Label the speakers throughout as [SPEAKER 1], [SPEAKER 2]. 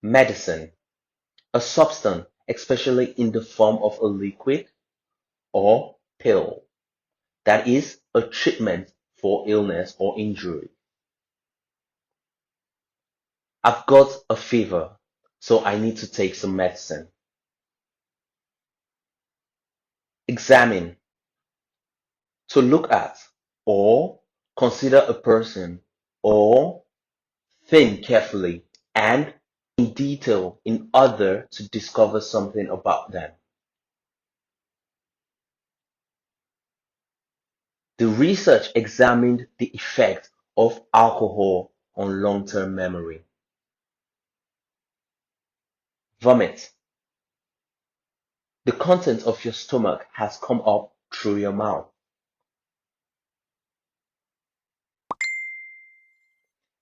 [SPEAKER 1] Medicine, a substance, especially in the form of a liquid or pill, that is a treatment for illness or injury. I've got a fever, so I need to take some medicine. Examine, to look at, or consider a person, or think carefully and in detail in order to discover something about them. The research examined the effect of alcohol on long-term memory. Vomit. The content of your stomach has come up through your mouth.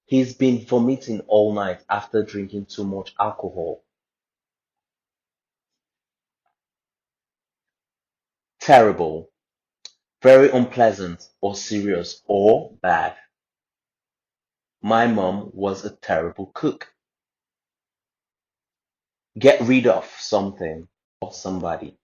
[SPEAKER 1] He's been vomiting all night after drinking too much alcohol. Terrible. Very unpleasant or serious or bad. My mom was a terrible cook. Get rid of something or somebody.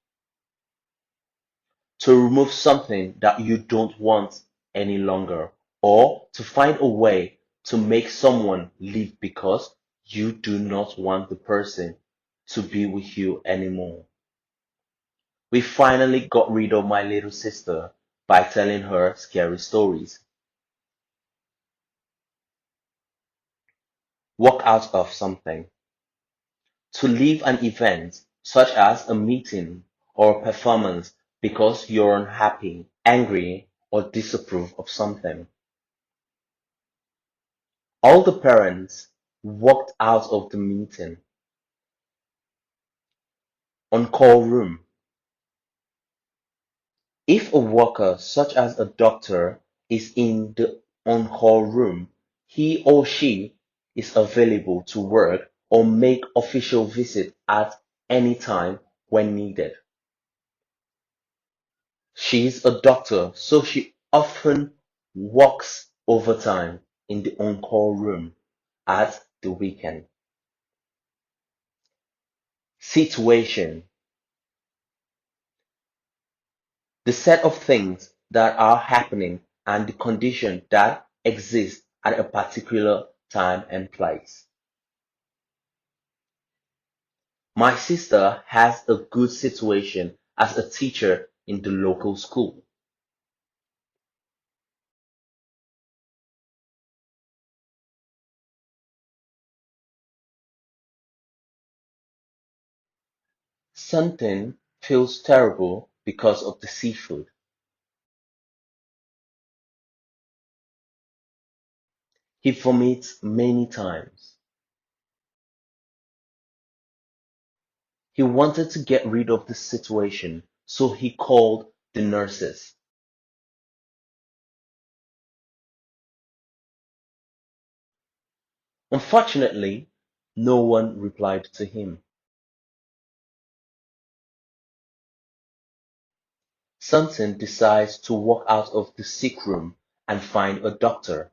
[SPEAKER 1] To remove something that you don't want any longer, or to find a way to make someone leave because you do not want the person to be with you anymore. We finally got rid of my little sister by telling her scary stories. Walk out of something. To leave an event, such as a meeting or a performance, because you're unhappy, angry, or disapprove of something. All the parents walked out of the meeting. On-call room. If a worker, such as a doctor, is in the on-call room, he or she is available to work or make official visit at any time when needed. She is a doctor, so she often works overtime in the on-call room at the weekend. Situation. The set of things that are happening and the condition that exist at a particular time and place. My sister has a good situation as a teacher in the local school. Something feels terrible because of the seafood. He vomits many times. He wanted to get rid of the situation, so he called the nurses. Unfortunately, no one replied to him. Samson decides to walk out of the sick room and find a doctor.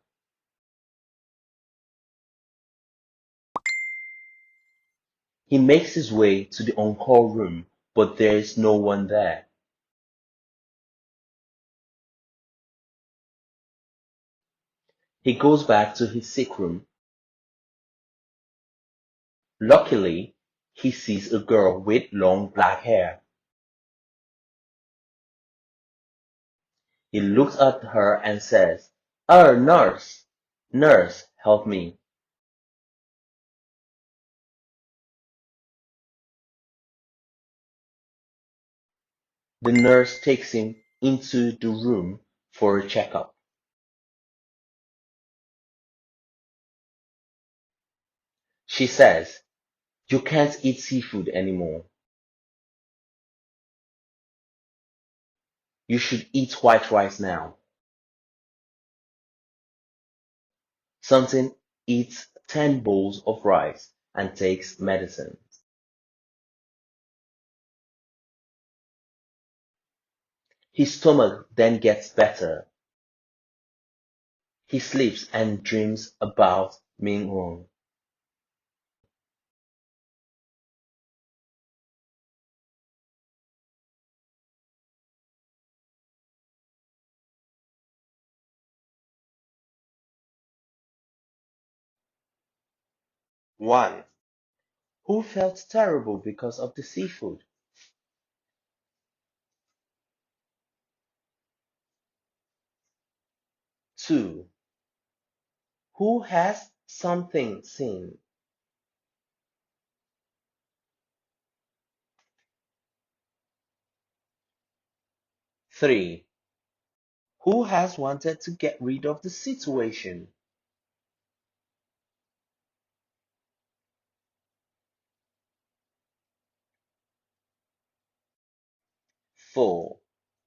[SPEAKER 1] He makes his way to the on-call room, but there is no one there. He goes back to his sick room. Luckily, he sees a girl with long black hair. He looks at her and says, nurse! Nurse, help me. The nurse takes him into the room for a checkup. She says, you can't eat seafood anymore. You should eat white rice now. Samson eats 10 bowls of rice and takes medicine. His stomach then gets better. He sleeps and dreams about Ming Wong. 1. Who felt terrible because of the seafood? 2. Who has something seen? 3. Who has wanted to get rid of the situation? 4.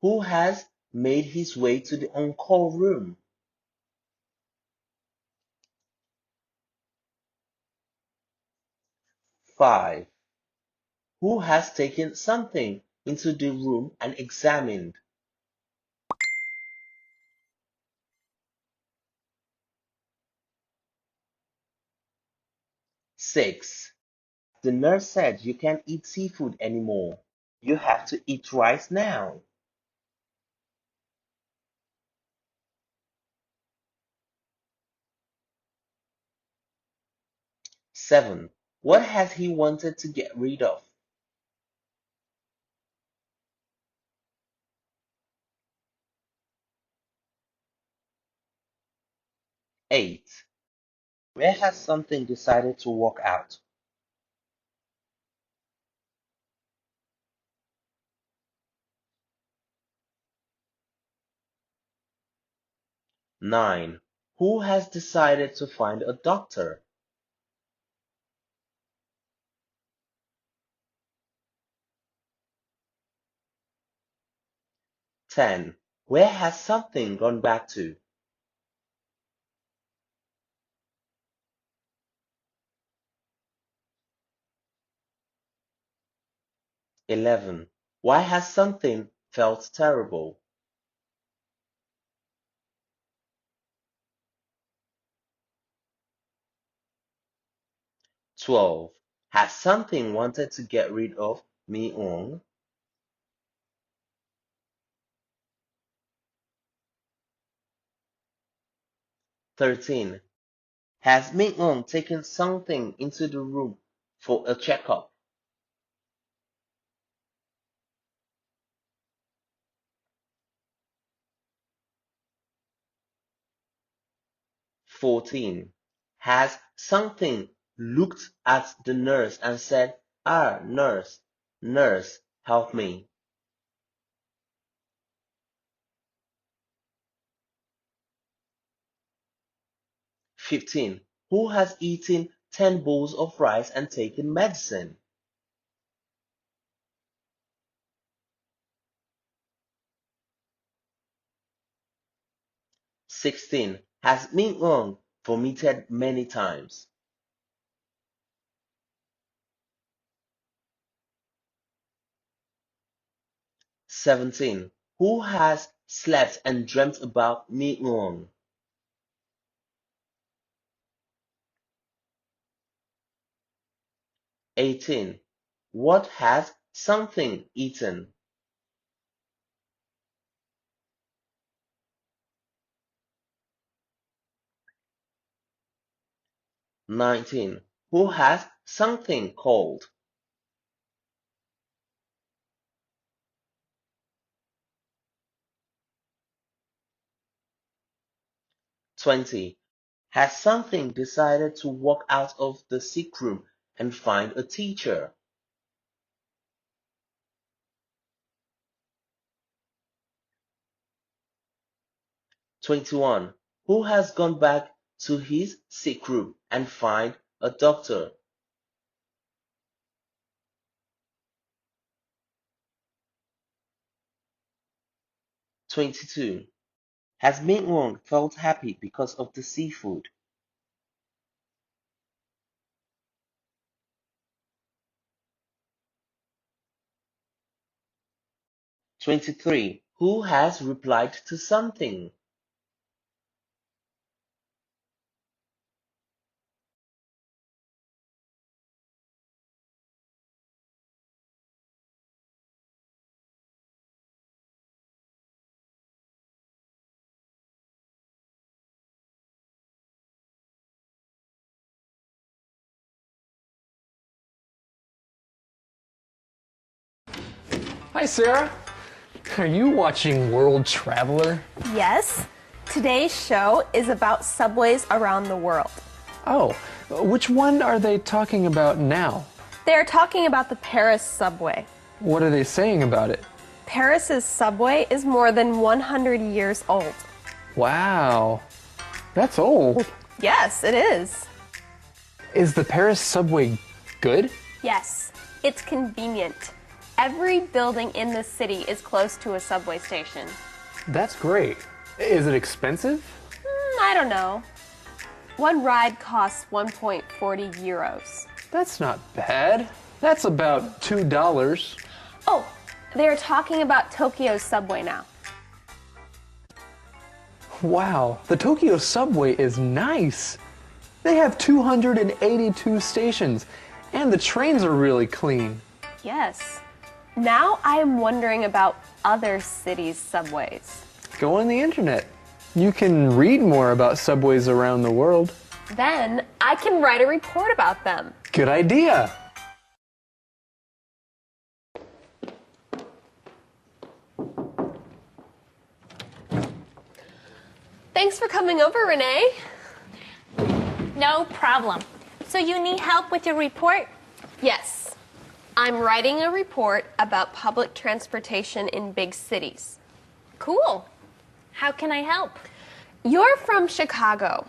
[SPEAKER 1] Who has made his way to the on-call room? 5. Who has taken something into the room and examined? 6. The nurse said you can't eat seafood anymore. You have to eat rice now. 7. What has he wanted to get rid of? 8. Where has something decided to walk out? 9. Who has decided to find a doctor? 10. Where has something gone back to? 11. Why has something felt terrible? 12. Has something wanted to get rid of me on? 13. Has Ming taken something into the room for a checkup? 14. Has something looked at the nurse and said, "Ah, nurse, nurse, help me." 15. Who has eaten 10 bowls of rice and taken medicine? 16. Has Ming vomited many times? 17. Who has slept and dreamt about Ming? 18. What has something eaten? 19. Who has something called? 20. Has something decided to walk out of the sick room and find a teacher? 21. Who has gone back to his sick room and find a doctor? 22. Has Ming felt happy because of the seafood? 23. Who has replied to something?
[SPEAKER 2] Hi, Sarah. Are you watching World Traveler?
[SPEAKER 3] Yes. Today's show is about subways around the world.
[SPEAKER 2] Oh, which one are they talking about now?
[SPEAKER 3] They're talking about the Paris subway.
[SPEAKER 2] What are they saying about it?
[SPEAKER 3] Paris's subway is more than 100 years old.
[SPEAKER 2] Wow, that's old.
[SPEAKER 3] Yes, it is.
[SPEAKER 2] Is the Paris subway good?
[SPEAKER 3] Yes, it's convenient. Every building in the city is close to a subway station.
[SPEAKER 2] That's great. Is it expensive?
[SPEAKER 3] I don't know. One ride costs 1.40 euros.
[SPEAKER 2] That's not bad. That's about $2.
[SPEAKER 3] Oh, they're talking about Tokyo's subway now.
[SPEAKER 2] Wow, the Tokyo subway is nice. They have 282 stations, and the trains are really clean.
[SPEAKER 3] Yes. Now I am wondering about other cities' subways.
[SPEAKER 2] Go on the internet. You can read more about subways around the world.
[SPEAKER 3] Then I can write a report about them.
[SPEAKER 2] Good idea.
[SPEAKER 3] Thanks for coming over, Renee.
[SPEAKER 4] No problem. So you need help with your report?
[SPEAKER 3] Yes. I'm writing a report about public transportation in big cities.
[SPEAKER 4] Cool. How can I help?
[SPEAKER 3] You're from Chicago.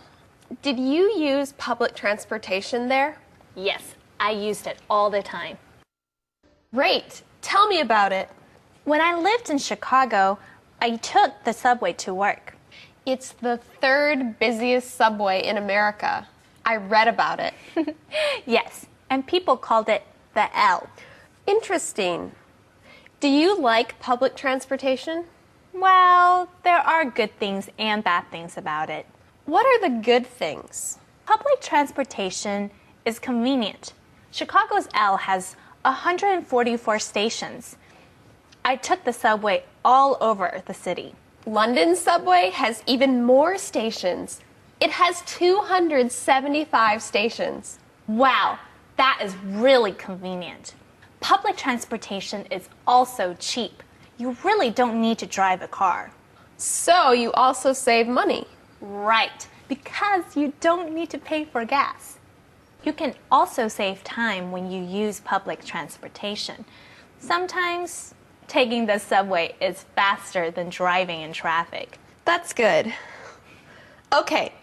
[SPEAKER 3] Did you use public transportation there?
[SPEAKER 4] Yes, I used it all the time.
[SPEAKER 3] Great. Tell me about it.
[SPEAKER 4] When I lived in Chicago, I took the subway to work.
[SPEAKER 3] It's the third busiest subway in America. I read about it.
[SPEAKER 4] Yes, and people called it the L.
[SPEAKER 3] Interesting. Do you like public transportation?
[SPEAKER 4] Well, there are good things and bad things about it.
[SPEAKER 3] What are the good things?
[SPEAKER 4] Public transportation is convenient. Chicago's L has 144 stations. I took the subway all over the city.
[SPEAKER 3] London's subway has even more stations. It has 275 stations.
[SPEAKER 4] Wow, that is really convenient. Public transportation is also cheap. You really don't need to drive a car.
[SPEAKER 3] So you also save money.
[SPEAKER 4] Right, because you don't need to pay for gas. You can also save time when you use public transportation. Sometimes taking the subway is faster than driving in traffic.
[SPEAKER 3] That's good. Okay,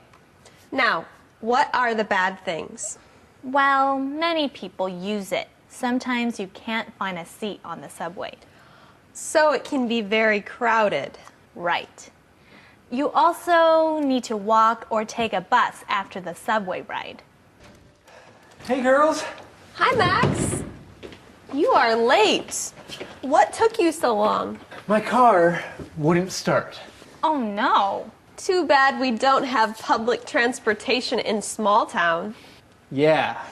[SPEAKER 3] now, what are the bad things?
[SPEAKER 4] Well, many people use it. Sometimes you can't find a seat on the subway.
[SPEAKER 3] So it can be very crowded.
[SPEAKER 4] Right. You also need to walk or take a bus after the subway ride.
[SPEAKER 2] Hey, girls.
[SPEAKER 3] Hi, Max. You are late. What took you so long?
[SPEAKER 2] My car wouldn't start.
[SPEAKER 4] Oh no.
[SPEAKER 3] Too bad we don't have public transportation in small town.
[SPEAKER 2] Yeah.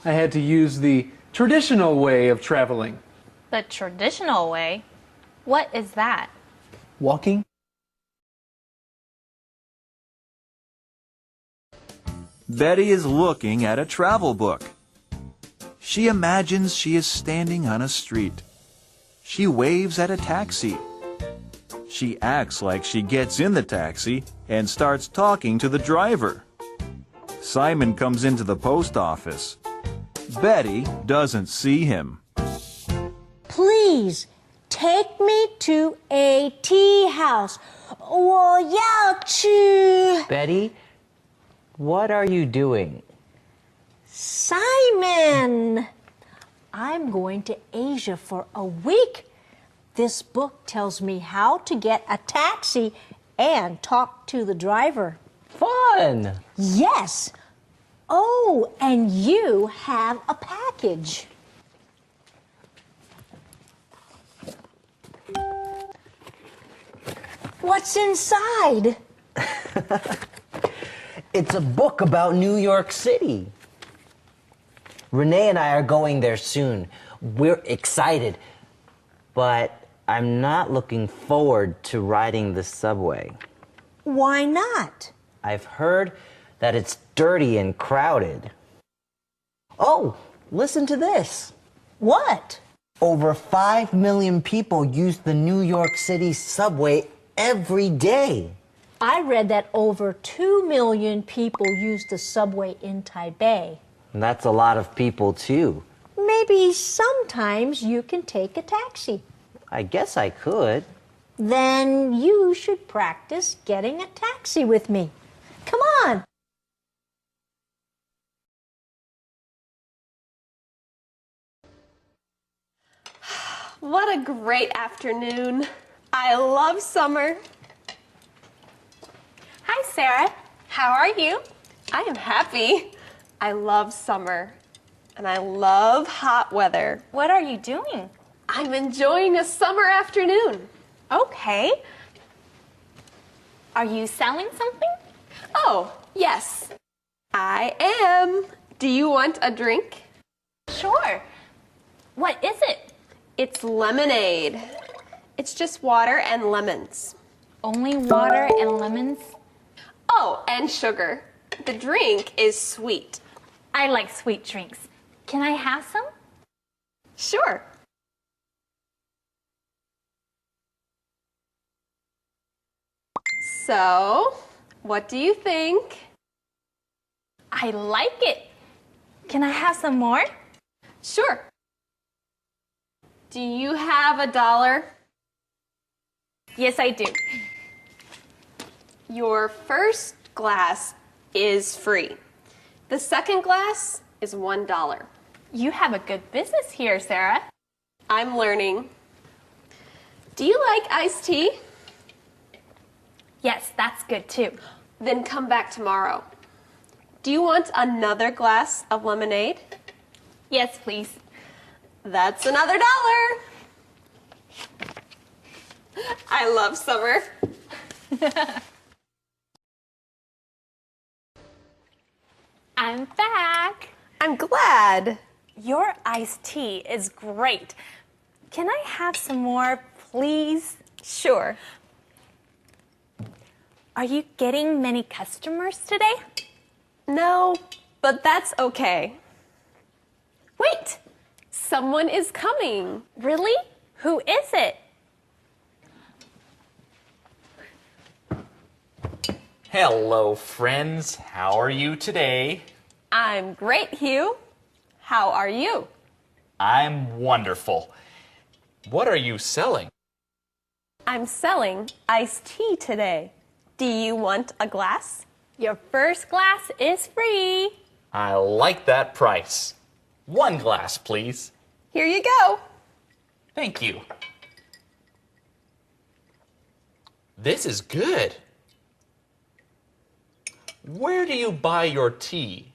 [SPEAKER 2] I had to use the traditional way of traveling.
[SPEAKER 4] The traditional way? What is that?
[SPEAKER 2] Walking?
[SPEAKER 5] Betty is looking at a travel book. She imagines she is standing on a street. She waves at a taxi. She acts like she gets in the taxi and starts talking to the driver. Simon comes into the post office. Betty doesn't see him.
[SPEAKER 6] Please take me to a tea house. 我要去
[SPEAKER 7] Betty, what are you doing?
[SPEAKER 6] Simon. I'm going to Asia for a week. This book tells me how to get a taxi and talk to the driver.
[SPEAKER 7] Fun!
[SPEAKER 6] Yes. Oh, and you have a package. What's inside?
[SPEAKER 7] It's a book about New York City. Renee and I are going there soon. We're excited, but I'm not looking forward to riding the subway.
[SPEAKER 6] Why not?
[SPEAKER 7] I've heard that it's dirty and crowded. Oh, listen to this.
[SPEAKER 6] What?
[SPEAKER 7] Over 5 million people use the New York City subway every day.
[SPEAKER 6] I read that over 2 million people use the subway in Taipei.
[SPEAKER 7] That's a lot of people, too.
[SPEAKER 6] Maybe sometimes you can take a taxi.
[SPEAKER 7] I guess I could.
[SPEAKER 6] Then you should practice getting a taxi with me. Come on.
[SPEAKER 3] What a great afternoon. I love summer. Hi, Sarah. How are you? I am happy. I love summer. And I love hot weather.
[SPEAKER 4] What are you doing?
[SPEAKER 3] I'm enjoying a summer afternoon.
[SPEAKER 4] Okay. Are you selling something?
[SPEAKER 3] Oh, yes. I am. Do you want a drink?
[SPEAKER 4] Sure. What is it?
[SPEAKER 3] It's lemonade. It's just water and lemons.
[SPEAKER 4] Only water and lemons?
[SPEAKER 3] Oh, and sugar. The drink is sweet.
[SPEAKER 4] I like sweet drinks. Can I have some?
[SPEAKER 3] Sure. So, what do you think?
[SPEAKER 4] I like it. Can I have some more?
[SPEAKER 3] Sure. Do you have $1?
[SPEAKER 4] Yes, I do.
[SPEAKER 3] Your first glass is free. The second glass is $1.
[SPEAKER 4] You have a good business here, Sarah.
[SPEAKER 3] I'm learning. Do you like iced tea?
[SPEAKER 4] Yes, that's good too.
[SPEAKER 3] Then come back tomorrow. Do you want another glass of lemonade?
[SPEAKER 4] Yes, please.
[SPEAKER 3] That's another $1. I love summer.
[SPEAKER 4] I'm back.
[SPEAKER 3] I'm glad.
[SPEAKER 4] Your iced tea is great. Can I have some more, please?
[SPEAKER 3] Sure.
[SPEAKER 4] Are you getting many customers today?
[SPEAKER 3] No, but that's okay. Wait! Someone is coming.
[SPEAKER 4] Really? Who is it?
[SPEAKER 8] Hello, friends. How are you today?
[SPEAKER 3] I'm great, Hugh. How are you?
[SPEAKER 8] I'm wonderful. What are you selling?
[SPEAKER 3] I'm selling iced tea today. Do you want a glass?
[SPEAKER 4] Your first glass is free.
[SPEAKER 8] I like that price. 1 glass, please.
[SPEAKER 3] Here you go.
[SPEAKER 8] Thank you. This is good. Where do you buy your tea?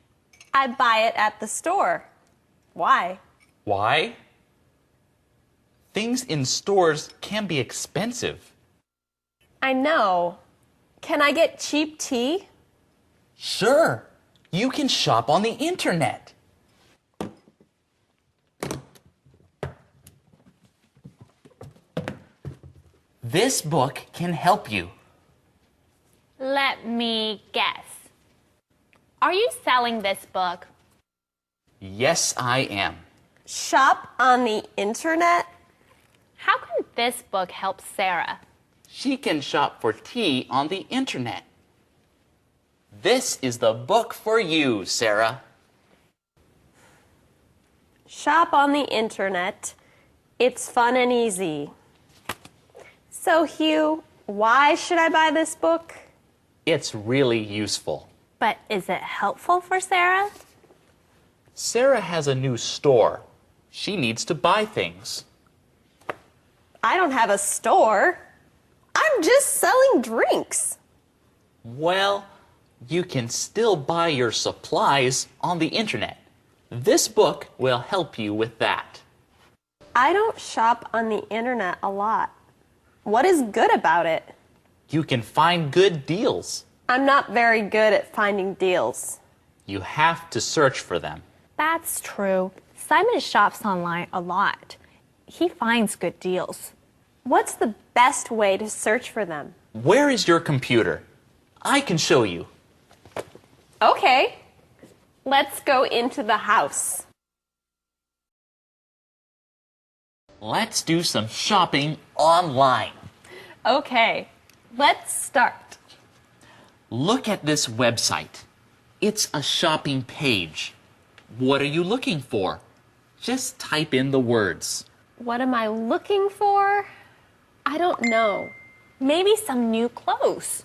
[SPEAKER 3] I buy it at the store. Why?
[SPEAKER 8] Why? Things in stores can be expensive.
[SPEAKER 3] I know. Can I get cheap tea?
[SPEAKER 8] Sure. You can shop on the internet. This book can help you.
[SPEAKER 4] Let me guess. Are you selling this book?
[SPEAKER 8] Yes, I am.
[SPEAKER 3] Shop on the internet?
[SPEAKER 4] How can this book help Sarah?
[SPEAKER 8] She can shop for tea on the internet. This is the book for you, Sarah.
[SPEAKER 3] Shop on the internet. It's fun and easy. So, Hugh, why should I buy this book?
[SPEAKER 8] It's really useful.
[SPEAKER 4] But is it helpful for Sarah?
[SPEAKER 8] Sarah has a new store. She needs to buy things.
[SPEAKER 3] I don't have a store. I'm just selling drinks.
[SPEAKER 8] Well, you can still buy your supplies on the internet. This book will help you with that.
[SPEAKER 3] I don't shop on the internet a lot. What is good about it?
[SPEAKER 8] You can find good deals.
[SPEAKER 3] I'm not very good at finding deals.
[SPEAKER 8] You have to search for them.
[SPEAKER 4] That's true. Simon shops online a lot. He finds good deals.
[SPEAKER 3] What's the best way to search for them?
[SPEAKER 8] Where is your computer? I can show you.
[SPEAKER 3] Okay, let's go into the house.
[SPEAKER 8] Let's do some shopping online.
[SPEAKER 3] Okay, let's start.
[SPEAKER 8] Look at this website. It's a shopping page. What are you looking for? Just type in the words.
[SPEAKER 3] What am I looking for? I don't know.
[SPEAKER 4] Maybe some new clothes.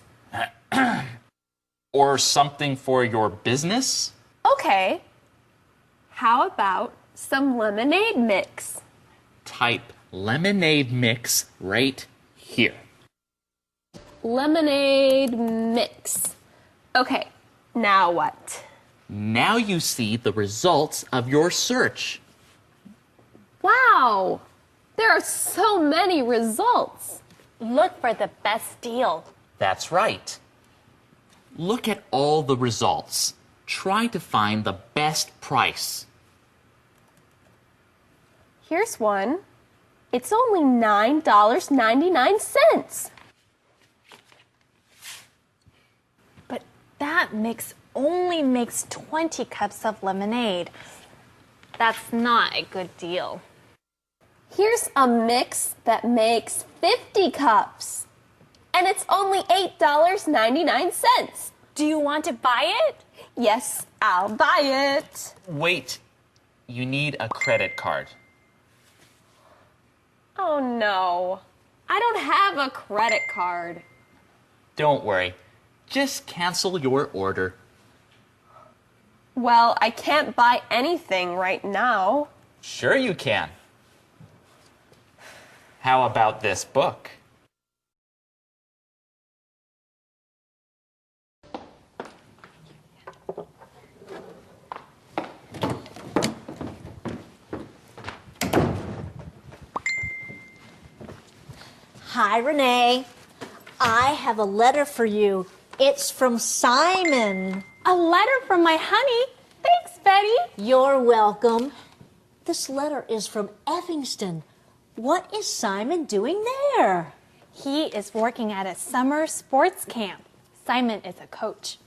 [SPEAKER 8] Or something for your business?
[SPEAKER 3] Okay. How about some lemonade mix?
[SPEAKER 8] Type lemonade mix right here.
[SPEAKER 3] Lemonade mix. Okay, now what?
[SPEAKER 8] Now you see the results of your search.
[SPEAKER 3] Wow, there are so many results.
[SPEAKER 4] Look for the best deal.
[SPEAKER 8] That's right. Look at all the results. Try to find the best price.
[SPEAKER 3] Here's one. It's only $9.99.
[SPEAKER 4] But that mix only makes 20 cups of lemonade. That's not a good deal.
[SPEAKER 3] Here's a mix that makes 50 cups. And it's only $8.99.
[SPEAKER 4] Do you want to buy it?
[SPEAKER 3] Yes, I'll buy it.
[SPEAKER 8] Wait, you need a credit card.
[SPEAKER 3] Oh no, I don't have a credit card.
[SPEAKER 8] Don't worry, just cancel your order.
[SPEAKER 3] Well, I can't buy anything right now.
[SPEAKER 8] Sure you can. How about this book?
[SPEAKER 6] Hi, Renee. I have a letter for you. It's from Simon.
[SPEAKER 4] A letter from my honey. Thanks, Betty.
[SPEAKER 6] You're welcome. This letter is from Evanston. What is Simon doing there?
[SPEAKER 4] He is working at a summer sports camp. Simon is a coach.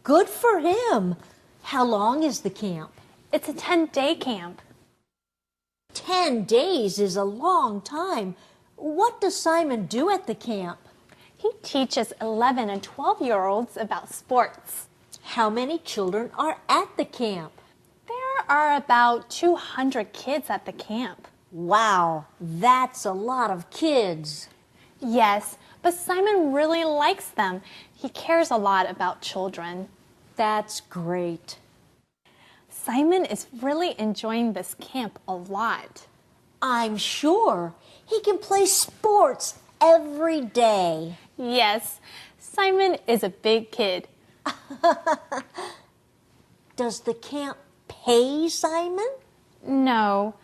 [SPEAKER 6] Good for him. How long is the camp?
[SPEAKER 4] It's a 10-day camp.
[SPEAKER 6] 10 days is a long time. What does Simon do at the camp?
[SPEAKER 4] He teaches 11 and 12-year-olds about sports.
[SPEAKER 6] How many children are at the camp?
[SPEAKER 4] There are about 200 kids at the camp.
[SPEAKER 6] Wow, that's a lot of kids.
[SPEAKER 4] Yes, but Simon really likes them. He cares a lot about children.
[SPEAKER 6] That's great.
[SPEAKER 4] Simon is really enjoying this camp a lot.
[SPEAKER 6] I'm sure. He can play sports every day.
[SPEAKER 4] Yes, Simon is a big kid.
[SPEAKER 6] Does the camp pay Simon?
[SPEAKER 4] No,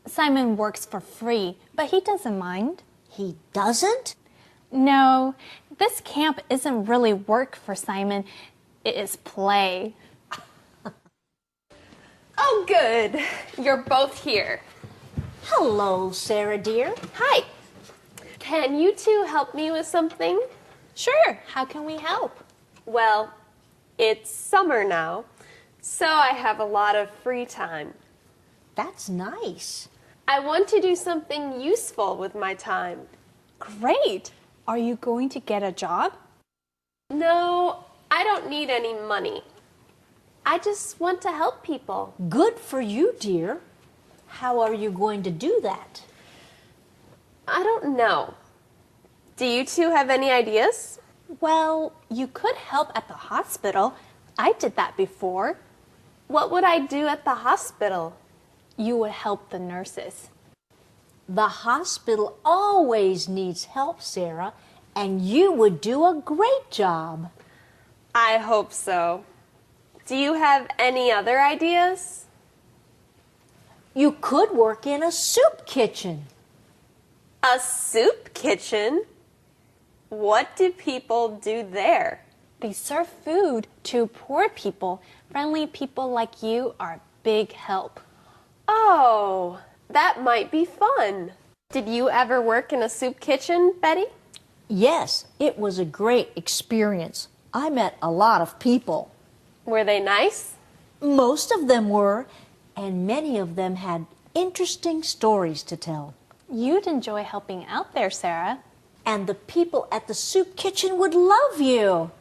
[SPEAKER 4] Simon works for free, but he doesn't mind.
[SPEAKER 6] He doesn't?
[SPEAKER 4] No, this camp isn't really work for Simon. It is play.
[SPEAKER 3] Oh, good. You're both here.
[SPEAKER 6] Hello, Sarah dear.
[SPEAKER 3] Hi. Can you two help me with something?
[SPEAKER 4] Sure, how can we help?
[SPEAKER 3] Well, it's summer now, so I have a lot of free time.
[SPEAKER 6] That's nice.
[SPEAKER 3] I want to do something useful with my time.
[SPEAKER 4] Great. Are you going to get a job?
[SPEAKER 3] No, I don't need any money. I just want to help people.
[SPEAKER 6] Good for you, dear. How are you going to do that?
[SPEAKER 3] I don't know. Do you two have any ideas?
[SPEAKER 4] Well, you could help at the hospital. I did that before.
[SPEAKER 3] What would I do at the hospital?
[SPEAKER 4] You would help the nurses.
[SPEAKER 6] The hospital always needs help, Sarah, and you would do a great job.
[SPEAKER 3] I hope so. Do you have any other ideas?
[SPEAKER 6] You could work in a soup kitchen.
[SPEAKER 3] A soup kitchen? What do people do there?
[SPEAKER 4] They serve food to poor people. Friendly people like you are a big help.
[SPEAKER 3] Oh, that might be fun. Did you ever work in a soup kitchen, Betty?
[SPEAKER 6] Yes, it was a great experience. I met a lot of people.
[SPEAKER 3] Were they nice?
[SPEAKER 6] Most of them were, and many of them had interesting stories to tell.
[SPEAKER 4] You'd enjoy helping out there, Sarah.
[SPEAKER 6] And the people at the soup kitchen would love you.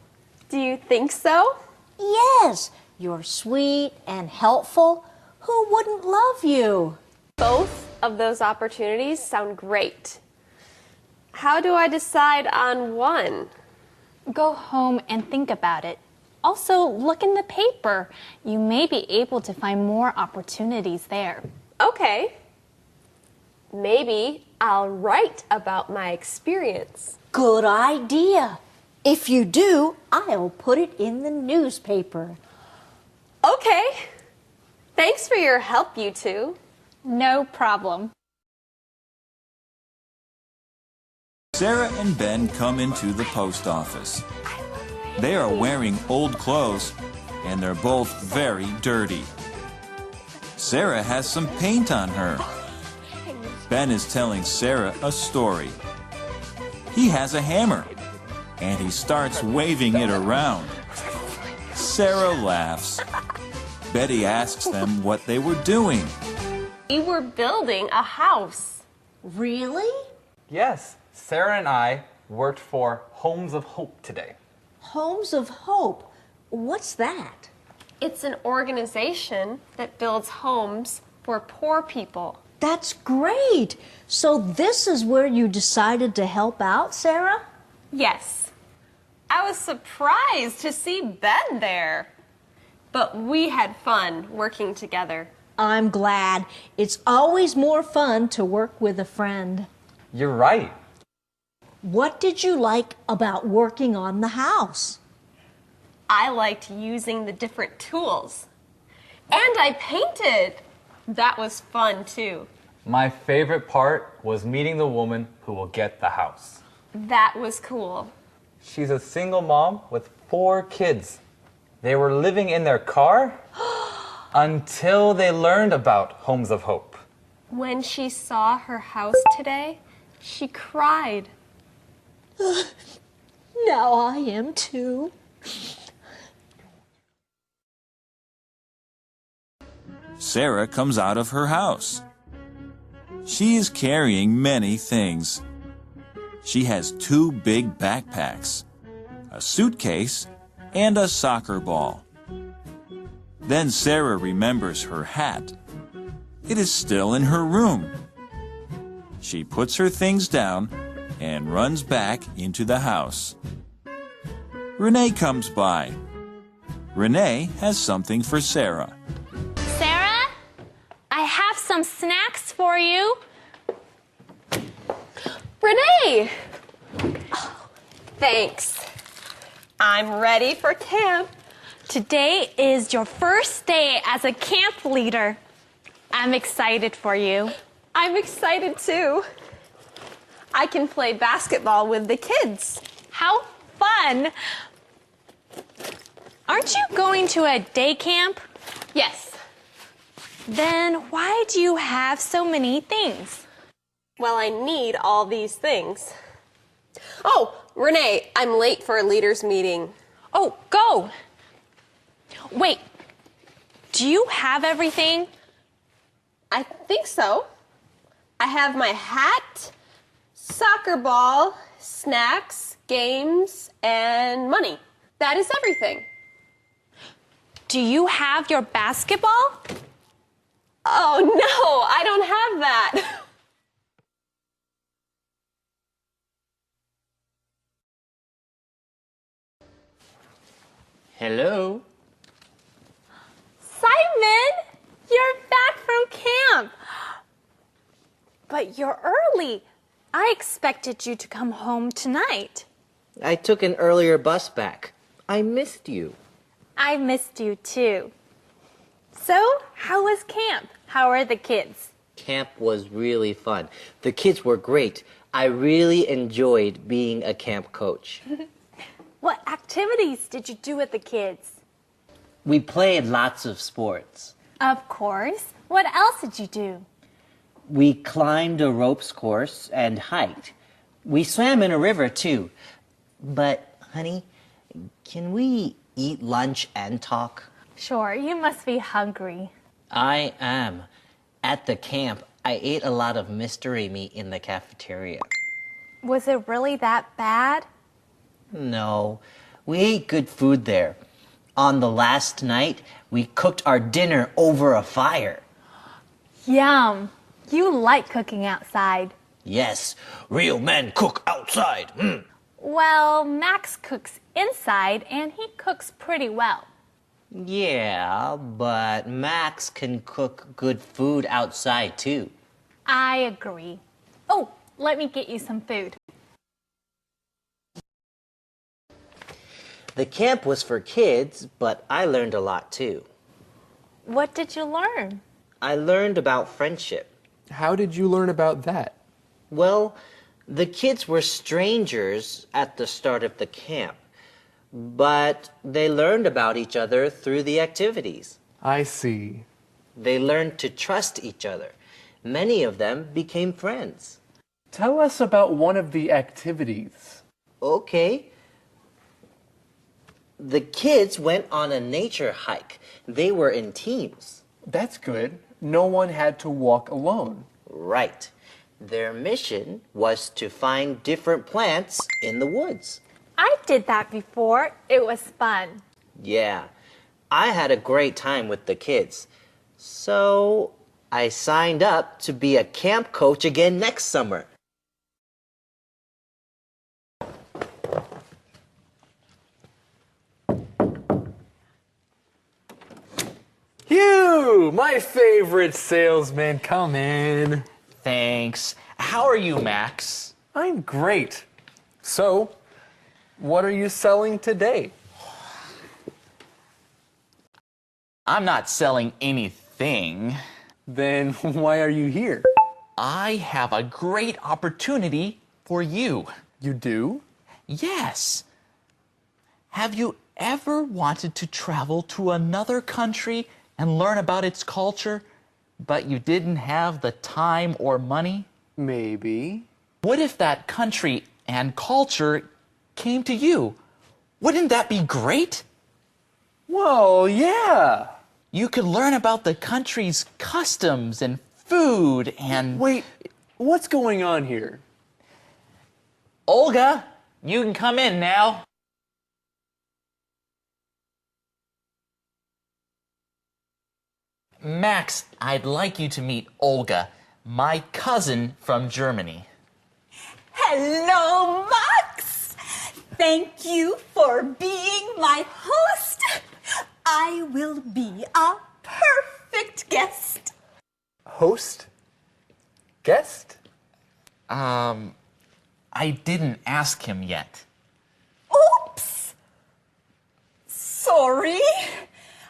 [SPEAKER 3] Do you think so?
[SPEAKER 6] Yes, you're sweet and helpful. Who wouldn't love you?
[SPEAKER 3] Both of those opportunities sound great. How do I decide on one?
[SPEAKER 4] Go home and think about it. Also, look in the paper. You may be able to find more opportunities there.
[SPEAKER 3] Okay. Maybe I'll write about my experience.
[SPEAKER 6] Good idea. If you do, I'll put it in the newspaper.
[SPEAKER 3] Okay. Thanks for your help, you two.
[SPEAKER 4] No problem.
[SPEAKER 5] Sarah and Ben come into the post office. They are wearing old clothes, and they're both very dirty. Sarah has some paint on her. Ben is telling Sarah a story. He has a hammer, and he starts waving it around. Sarah laughs. Betty asks them what they were doing.
[SPEAKER 3] We were building a house.
[SPEAKER 6] Really?
[SPEAKER 2] Yes, Sarah and I worked for Homes of Hope today.
[SPEAKER 6] Homes of Hope. What's that?
[SPEAKER 3] It's an organization that builds homes for poor people.
[SPEAKER 6] That's great. So this is where you decided to help out, Sarah?
[SPEAKER 3] Yes. I was surprised to see Ben there. But we had fun working together.
[SPEAKER 6] I'm glad. It's always more fun to work with a friend.
[SPEAKER 2] You're right.
[SPEAKER 6] What did you like about working on the house?
[SPEAKER 3] I liked using the different tools. And I painted. That was fun too.
[SPEAKER 2] My favorite part was meeting the woman who will get the house.
[SPEAKER 3] That was cool.
[SPEAKER 2] She's a single mom with 4 kids. They were living in their car until they learned about Homes of Hope.
[SPEAKER 3] When she saw her house today, she cried.
[SPEAKER 6] Now I am too.
[SPEAKER 5] Sarah comes out of her house. She is carrying many things. She has 2 big backpacks, a suitcase, and a soccer ball. Then Sarah remembers her hat. It is still in her room. She puts her things down and runs back into the house. Renee comes by. Renee has something for Sarah.
[SPEAKER 4] Sarah, I have some snacks for you.
[SPEAKER 3] Renee! Thanks. I'm ready for camp.
[SPEAKER 4] Today is your first day as a camp leader. I'm excited for you.
[SPEAKER 3] I'm excited too. I can play basketball with the kids.
[SPEAKER 4] How fun! Aren't you going to a day camp?
[SPEAKER 3] Yes.
[SPEAKER 4] Then why do you have so many things?
[SPEAKER 3] Well, I need all these things. Oh, Renee, I'm late for a leaders meeting.
[SPEAKER 4] Oh, go! Wait, do you have everything?
[SPEAKER 3] I think so. I have my hat, soccer ball, snacks, games, and money. That is everything.
[SPEAKER 4] Do you have your basketball?
[SPEAKER 3] Oh, no, I don't have that.
[SPEAKER 8] Hello?
[SPEAKER 4] Simon, you're back from camp. But you're early. I expected you to come home tonight.
[SPEAKER 7] I took an earlier bus back. I missed you.
[SPEAKER 4] I missed you too. So, how was camp? How are the kids?
[SPEAKER 7] Camp was really fun. The kids were great. I really enjoyed being a camp coach.
[SPEAKER 4] What activities did you do with the kids?
[SPEAKER 7] We played lots of sports.
[SPEAKER 4] Of course. What else did you do?
[SPEAKER 7] We climbed a ropes course and hiked. We swam in a river too. But, honey, can we eat lunch and talk?
[SPEAKER 4] Sure, you must be hungry.
[SPEAKER 7] I am. At the camp, I ate a lot of mystery meat in the cafeteria.
[SPEAKER 4] Was it really that bad?
[SPEAKER 7] No, we ate good food there. On the last night, we cooked our dinner over a fire.
[SPEAKER 4] Yum. You like cooking outside.
[SPEAKER 7] Yes, real men cook outside.
[SPEAKER 4] Well, Max cooks inside and he cooks pretty well.
[SPEAKER 7] Yeah, but Max can cook good food outside too.
[SPEAKER 4] I agree. Oh, let me get you some food.
[SPEAKER 7] The camp was for kids, but I learned a lot too.
[SPEAKER 4] What did you learn?
[SPEAKER 7] I learned about friendship.
[SPEAKER 2] How did you learn about that?
[SPEAKER 7] Well, the kids were strangers at the start of the camp, but they learned about each other through the activities.
[SPEAKER 2] I see.
[SPEAKER 7] They learned to trust each other. Many of them became friends.
[SPEAKER 2] Tell us about one of the activities.
[SPEAKER 7] Okay. The kids went on a nature hike. They were in teams.
[SPEAKER 2] That's good. No one had to walk alone.
[SPEAKER 7] Right. Their mission was to find different plants in the woods.
[SPEAKER 4] I did that before. It was fun.
[SPEAKER 7] Yeah, I had a great time with the kids. So I signed up to be a camp coach again next summer.
[SPEAKER 2] Hugh, my favorite salesman, come in.
[SPEAKER 8] Thanks. How are you, Max?
[SPEAKER 2] I'm great. So, what are you selling today?
[SPEAKER 8] I'm not selling anything.
[SPEAKER 2] Then why are you here?
[SPEAKER 8] I have a great opportunity for you.
[SPEAKER 2] You do?
[SPEAKER 8] Yes. Have you ever wanted to travel to another country and learn about its culture, but you didn't have the time or money?
[SPEAKER 2] Maybe.
[SPEAKER 8] What if that country and culture came to you? Wouldn't that be great?
[SPEAKER 2] Well, yeah.
[SPEAKER 8] You could learn about the country's customs and food and...
[SPEAKER 2] Wait, what's going on here?
[SPEAKER 8] Olga, you can come in now. Max, I'd like you to meet Olga, my cousin from Germany.
[SPEAKER 9] Hello, Max! Thank you for being my host. I will be a perfect guest.
[SPEAKER 2] Host? Guest?
[SPEAKER 8] I didn't ask him yet.
[SPEAKER 9] Oops! Sorry.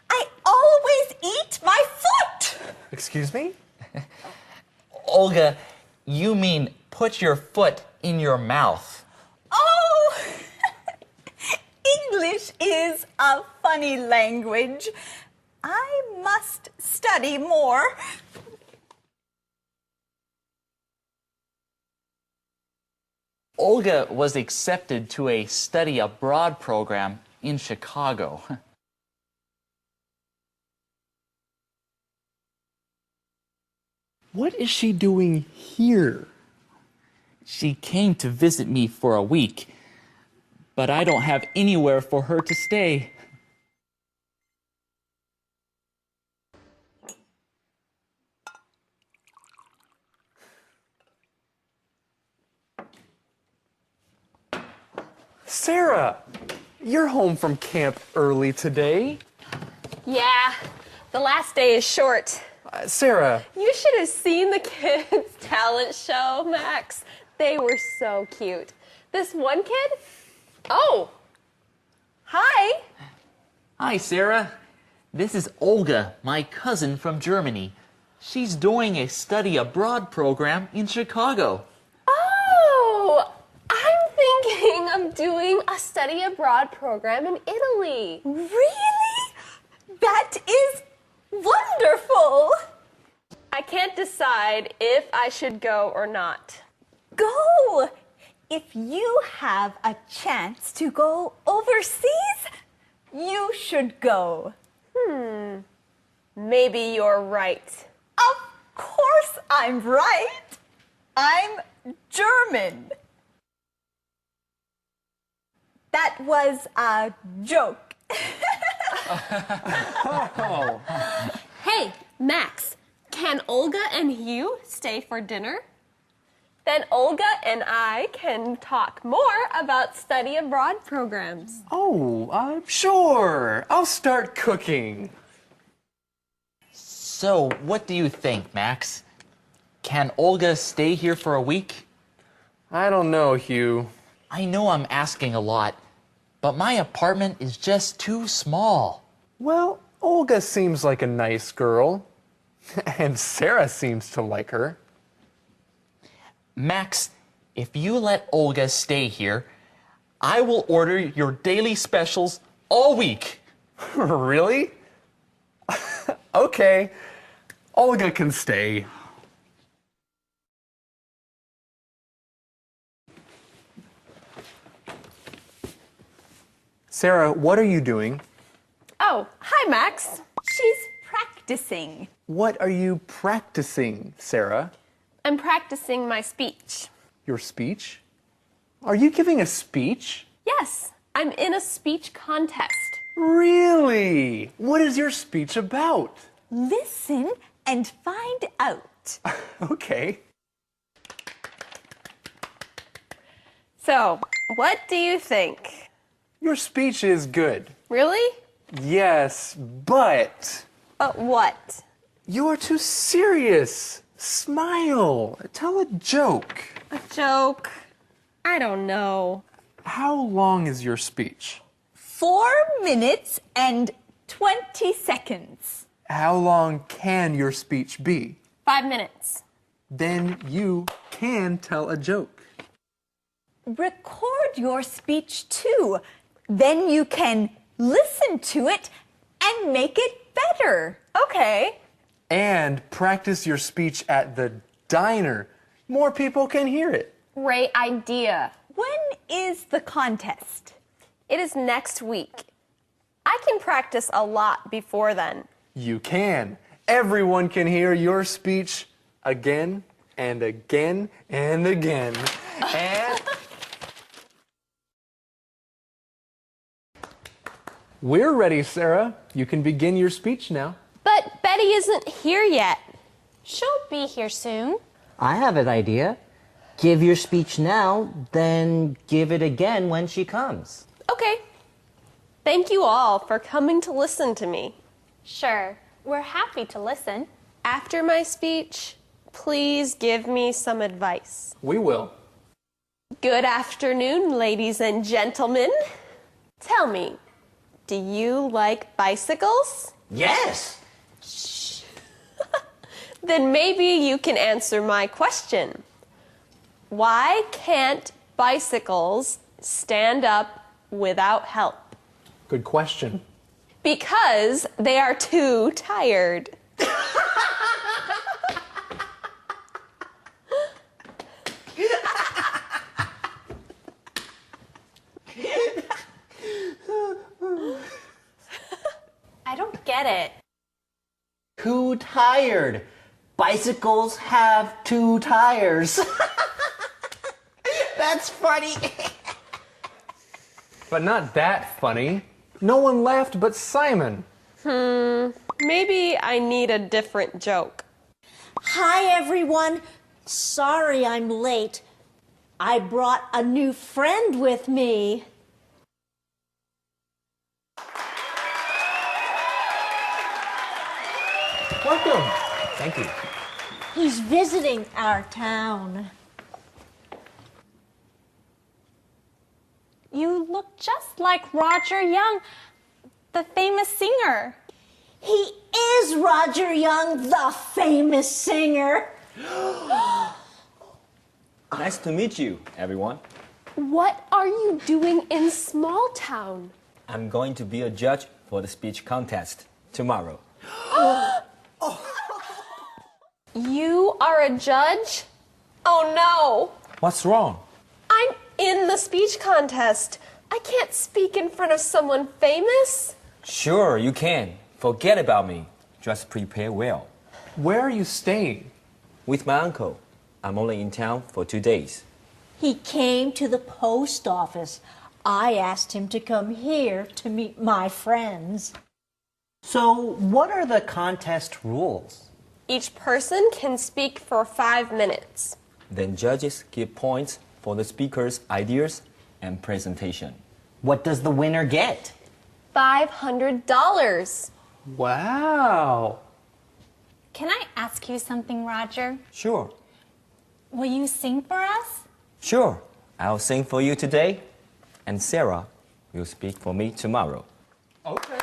[SPEAKER 9] I always eat my foot.
[SPEAKER 2] Excuse me?
[SPEAKER 8] Olga, you mean put your foot in your mouth.
[SPEAKER 9] Oh! English is a funny language. I must study more.
[SPEAKER 8] Olga was accepted to a study abroad program in Chicago.
[SPEAKER 2] What is she doing here?
[SPEAKER 8] She came to visit me for a week, but I don't have anywhere for her to stay.
[SPEAKER 2] Sarah, you're home from camp early today.
[SPEAKER 3] Yeah, the last day is short.
[SPEAKER 2] Sarah,
[SPEAKER 3] You should have seen the kids' talent show, Max. They were so cute. This one kid? Oh, hi.
[SPEAKER 8] Hi, Sarah. This is Olga, my cousin from Germany. She's doing a study abroad program in Chicago.
[SPEAKER 3] Oh, I'm thinking of doing a study abroad program in Italy.
[SPEAKER 9] Really? That is wonderful.
[SPEAKER 3] I can't decide if I should go or not.
[SPEAKER 9] Go. If you have a chance to go overseas, you should go.
[SPEAKER 3] Maybe you're right.
[SPEAKER 9] Of course course I'm right. I'm German. That was a joke.
[SPEAKER 3] Hey, Max, can Olga and you stay for dinner? Then Olga and I can talk more about study abroad programs.
[SPEAKER 2] Oh, sure. I'll start cooking.
[SPEAKER 8] So, what do you think, Max? Can Olga stay here for a week?
[SPEAKER 2] I don't know, Hugh.
[SPEAKER 8] I know I'm asking a lot, but my apartment is just too small.
[SPEAKER 2] Well, Olga seems like a nice girl. And Sarah seems to like her.
[SPEAKER 8] Max, if you let Olga stay here, I will order your daily specials all week.
[SPEAKER 2] Really? Okay. Olga can stay. Sarah, what are you doing?
[SPEAKER 3] Oh, hi, Max.
[SPEAKER 9] She's practicing.
[SPEAKER 2] What are you practicing, Sarah?
[SPEAKER 3] I'm practicing my speech.
[SPEAKER 2] Your speech? Are you giving a speech?
[SPEAKER 3] Yes, I'm in a speech contest.
[SPEAKER 2] Really? What is your speech about?
[SPEAKER 9] Listen and find out.
[SPEAKER 2] Okay.
[SPEAKER 3] So, what do you think?
[SPEAKER 2] Your speech is good.
[SPEAKER 3] Really?
[SPEAKER 2] Yes, but
[SPEAKER 3] But what?
[SPEAKER 2] you are too serious. Smile. Tell a joke.
[SPEAKER 3] A joke? I don't know.
[SPEAKER 2] How long is your speech?
[SPEAKER 9] 4 minutes and 20 seconds.
[SPEAKER 2] How long can your speech be?
[SPEAKER 3] 5 minutes.
[SPEAKER 2] Then you can tell a joke.
[SPEAKER 9] Record your speech too. Then you can listen to it and make it better.
[SPEAKER 3] Okay.
[SPEAKER 2] And practice your speech at the diner. More people can hear it.
[SPEAKER 3] Great idea.
[SPEAKER 9] When is the contest?
[SPEAKER 3] It is next week. I can practice a lot before then.
[SPEAKER 2] You can. Everyone can hear your speech again and again and again. And we're ready, Sarah. You can begin your speech now.
[SPEAKER 3] But Betty isn't here yet.
[SPEAKER 4] She'll be here soon.
[SPEAKER 7] I have an idea. Give your speech now, then give it again when she comes.
[SPEAKER 3] Okay. Thank you all for coming to listen to me.
[SPEAKER 4] Sure, we're happy to listen.
[SPEAKER 3] After my speech, please give me some advice.
[SPEAKER 2] We will.
[SPEAKER 3] Good afternoon, ladies and gentlemen. Tell me, do you like bicycles?
[SPEAKER 7] Yes!
[SPEAKER 3] Then maybe you can answer my question. Why can't bicycles stand up without help?
[SPEAKER 2] Good question.
[SPEAKER 3] Because they are too tired.
[SPEAKER 4] I don't get it.
[SPEAKER 7] Too tired. Bicycles have 2 tires. That's funny.
[SPEAKER 2] But not that funny. No one laughed but Simon.
[SPEAKER 3] Maybe I need a different joke.
[SPEAKER 6] Hi, everyone. Sorry I'm late. I brought a new friend with me.
[SPEAKER 2] Welcome. Thank you.
[SPEAKER 6] He's visiting our town.
[SPEAKER 4] You look just like Roger Young, the famous singer.
[SPEAKER 6] He is Roger Young, the famous singer.
[SPEAKER 10] Nice to meet you, everyone.
[SPEAKER 3] What are you doing in small town?
[SPEAKER 10] I'm going to be a judge for the speech contest tomorrow.
[SPEAKER 3] You are a judge? Oh no!
[SPEAKER 10] What's wrong?
[SPEAKER 3] I'm in the speech contest. I can't speak in front of someone famous.
[SPEAKER 10] Sure, you can. Forget about me. Just prepare well.
[SPEAKER 2] Where are you staying?
[SPEAKER 10] With my uncle. I'm only in town for 2 days.
[SPEAKER 6] He came to the post office. I asked him to come here to meet my friends.
[SPEAKER 7] So, what are the contest rules?
[SPEAKER 3] Each person can speak for 5 minutes.
[SPEAKER 10] Then judges give points for the speaker's ideas and presentation.
[SPEAKER 7] What does the winner get?
[SPEAKER 3] $500.
[SPEAKER 2] Wow.
[SPEAKER 4] Can I ask you something, Roger?
[SPEAKER 10] Sure.
[SPEAKER 4] Will you sing for us?
[SPEAKER 10] Sure. I'll sing for you today, and Sarah will speak for me tomorrow.
[SPEAKER 2] Okay.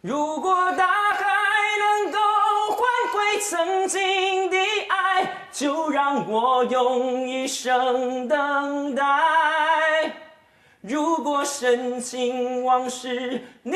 [SPEAKER 10] 如果大海能够换回曾经的爱，就让我用一生等待。如果深情往事你